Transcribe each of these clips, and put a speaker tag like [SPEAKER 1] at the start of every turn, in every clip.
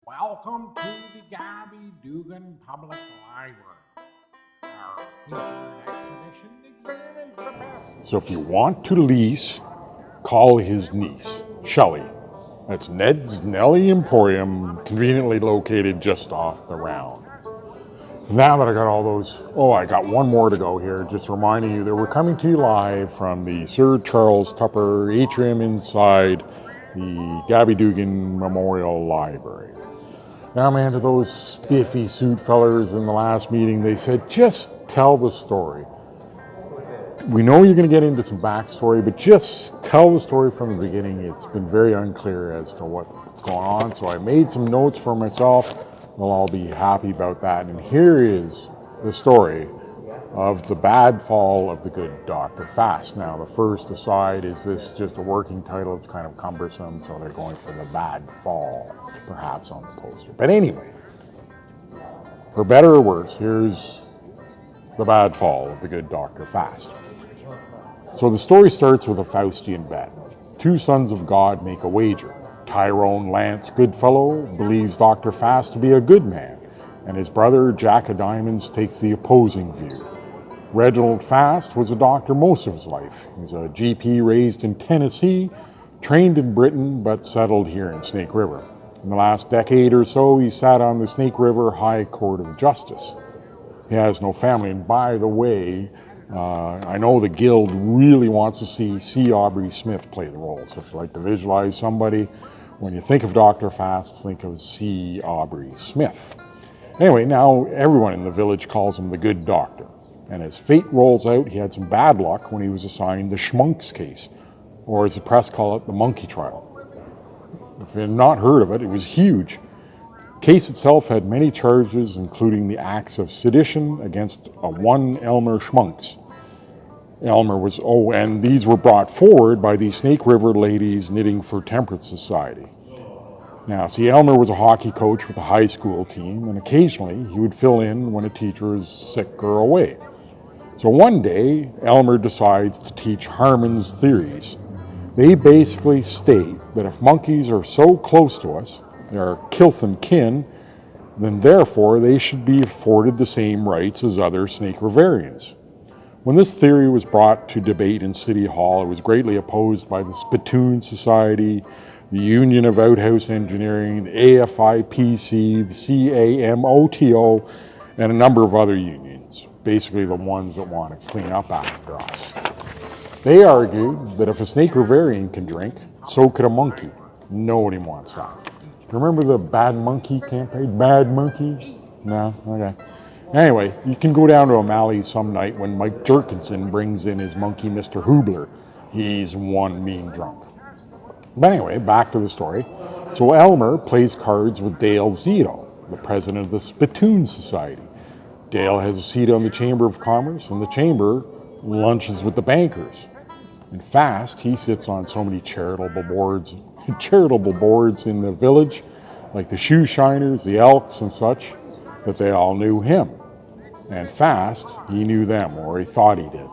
[SPEAKER 1] Welcome to the Gabby Dugan Public Library. Our featured exhibition examines the best.
[SPEAKER 2] So if you want to lease, call his niece, Shelley. That's Ned's Nelly Emporium, conveniently located just off the round. Now that I got all those, I got one more to go here, just reminding you that we're coming to you live from the Sir Charles Tupper atrium inside the Gabby Dugan Memorial Library. Now, man, to those spiffy suit fellers in the last meeting, they said, just tell the story. We know you're going to get into some backstory, but just tell the story from the beginning. It's been very unclear as to what's going on, so I made some notes for myself. They'll all be happy about that. And here is the story of the bad fall of the good Dr. Fast. Now, the first aside is this just a working title. It's kind of cumbersome, so they're going for the bad fall, perhaps on the poster. But anyway, for better or worse, here's the bad fall of the good Dr. Fast. So the story starts with a Faustian bet. Two sons of God make a wager. Tyrone Lance Goodfellow believes Dr. Fast to be a good man, and his brother Jack of Diamonds takes the opposing view. Reginald Fast was a doctor most of his life. He was a GP raised in Tennessee, trained in Britain, but settled here in Snake River. In the last decade or so, he sat on the Snake River High Court of Justice. He has no family, and by the way, I know the Guild really wants to see C. Aubrey Smith play the role. So if you like to visualize somebody, when you think of Dr. Fast, think of C. Aubrey Smith. Anyway, now everyone in the village calls him the Good Doctor. And as fate rolls out, he had some bad luck when he was assigned the Schmunks case, or as the press call it, the monkey trial. If you had not heard of it, it was huge. The case itself had many charges, including the acts of sedition against one Elmer Schmunks. Elmer was, and these were brought forward by the Snake River Ladies Knitting for Temperance Society. Now, see, Elmer was a hockey coach with the high school team, and occasionally he would fill in when a teacher was sick or away. So one day, Elmer decides to teach Harmon's theories. They basically state that if monkeys are so close to us, they are kith and kin, then therefore they should be afforded the same rights as other Snake Riverians. When this theory was brought to debate in City Hall, it was greatly opposed by the Spittoon Society, the Union of Outhouse Engineering, the AFIPC, the CAMOTO, and a number of other unions, basically the ones that want to clean up after us. They argued that if a Snake Riverian can drink, so could a monkey. Nobody wants that. Remember the Bad Monkey campaign? Bad Monkey? No? Okay. Anyway, you can go down to O'Malley's some night when Mike Jerkinson brings in his monkey, Mr. Hoobler. He's one mean drunk. But anyway, back to the story. So Elmer plays cards with Dale Zito, the president of the Spittoon Society. Dale has a seat on the Chamber of Commerce, and the Chamber lunches with the bankers. And Fast, he sits on so many charitable boards in the village, like the Shoe Shiners, the Elks, and such, that they all knew him. And Fast, he knew them, or he thought he did.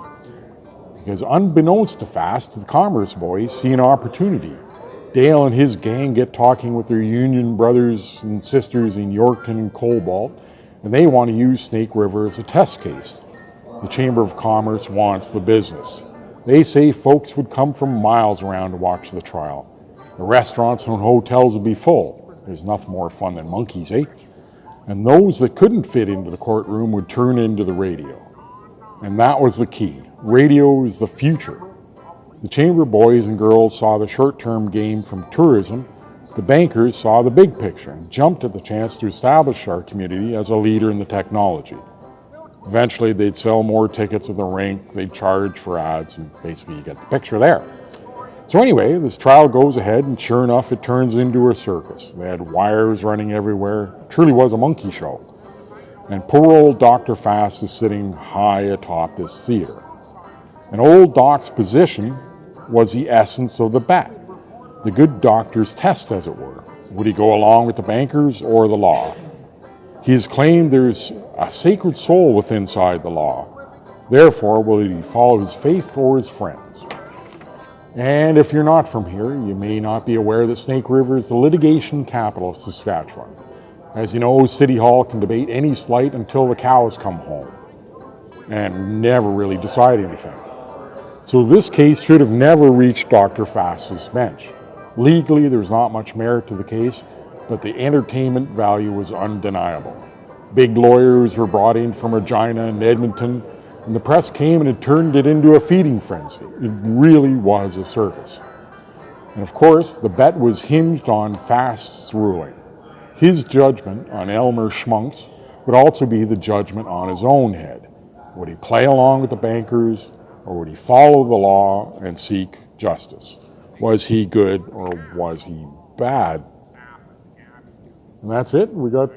[SPEAKER 2] Because unbeknownst to Fast, the Commerce boys see an opportunity. Dale and his gang get talking with their union brothers and sisters in Yorkton and Cobalt, and they want to use Snake River as a test case. The Chamber of Commerce wants the business. They say folks would come from miles around to watch the trial. The restaurants and hotels would be full. There's nothing more fun than monkeys, eh? And those that couldn't fit into the courtroom would turn into the radio. And that was the key. Radio is the future. The Chamber boys and girls saw the short-term game from tourism. The bankers saw the big picture and jumped at the chance to establish our community as a leader in the technology. Eventually, they'd sell more tickets at the rink, they'd charge for ads, and basically you get the picture there. So anyway, this trial goes ahead, and sure enough, it turns into a circus. They had wires running everywhere. It truly was a monkey show. And poor old Dr. Fast is sitting high atop this theater. And old Doc's position was the essence of the bet. The good doctor's test, as it were. Would he go along with the bankers or the law? He has claimed there's a sacred soul within inside the law. Therefore, will he follow his faith or his friends? And if you're not from here, you may not be aware that Snake River is the litigation capital of Saskatchewan. As you know, City Hall can debate any slight until the cows come home and never really decide anything. So this case should have never reached Dr. Faust's bench. Legally, there's not much merit to the case, but the entertainment value was undeniable. Big lawyers were brought in from Regina and Edmonton, and the press came and it turned it into a feeding frenzy. It really was a circus. And of course, the bet was hinged on Faust's ruling. His judgment on Elmer Schmunks would also be the judgment on his own head. Would he play along with the bankers, or would he follow the law and seek justice? Was he good or was he bad? And that's it. We got